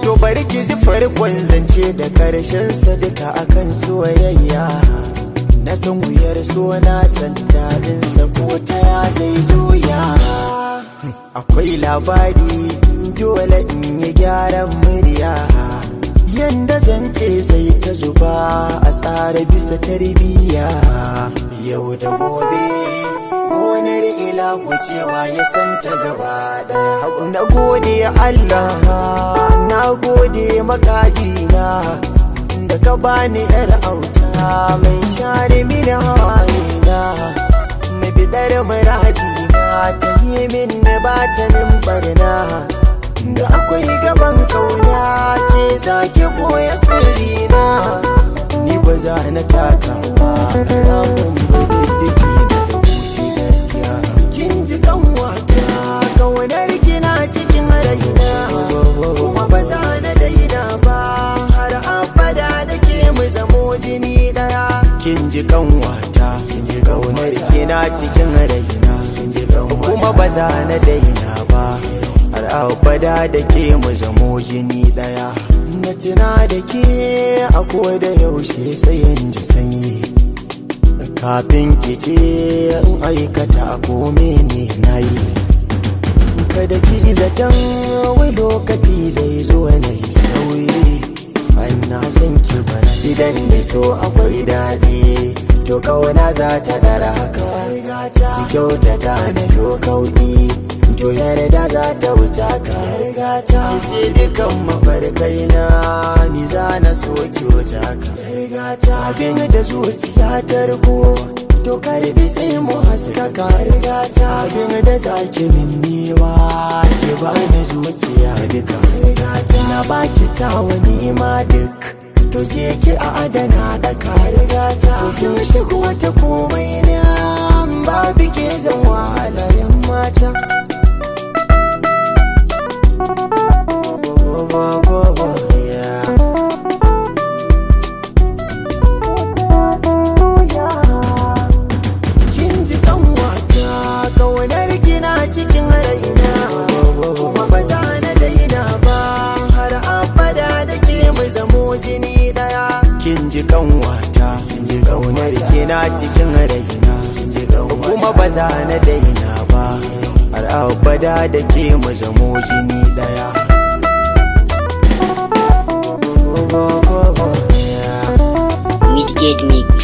To bari ki ji farkon zance da karshen sa duka akan soyayya. Na san wuyar so na san dadin sa ko ta ya zai juya. Akwai labari dole in yi gyaran murya. Yanda zance zai ta zuba a tsara bisa tarbiyya. Yau da gobe gonar ilahu cewa ya santa gaba daya. Na gode Allah, na gode makagina da ka bani yar auta mai share mini hawayena, mai bidar muradina ta yi min da ba ta min barna. Da akwai gaban kauna ke zaki boye sirrina, ni ba za na taka ba alamun budiddiki da wuce gaskiya. Kin ji kanwata kaunar kina cikin raina, kuma ba za na daina ba har abada da ke mu zamo jini daya. Kin ji kanwata, kin ji kaunar kina cikin raina, kuma ba za na daina ba har abada da ke mu zamo jini daya. Na tuna da ke a koda yaushe sai in ji sanyi, kafin ki ce in aikata ko mene na yi. Kada ki zaton wai lokaci zai zo na yi sauyi, an na san ki bana idan da so akwai daɗi to kauna za ta dara haka. Ki kyautata na yo kauɗi to yarda za ta wuce ka. Ki ce dukan mafarkai na ni za na so ki wuce ka. Abin da zuciya ta riko to karbi sai mu haskaka. Abin da zaki min niwa ki bani zuciya duka. Na baki tawa ni'ima duk to je ki a adana da ka. Kin shigo wata komai na babu ke zan wahala yan mata. Kin ji kanwata kaunar gina cikin raina, kuma ba za na daina ba har abada da ke mu zamo jini daya. Kin ji kanwata, kin ji kaunar gina cikin raina, kuma ba za na daina ba har abada da ke mu zamo jini daya. Midgate Mix.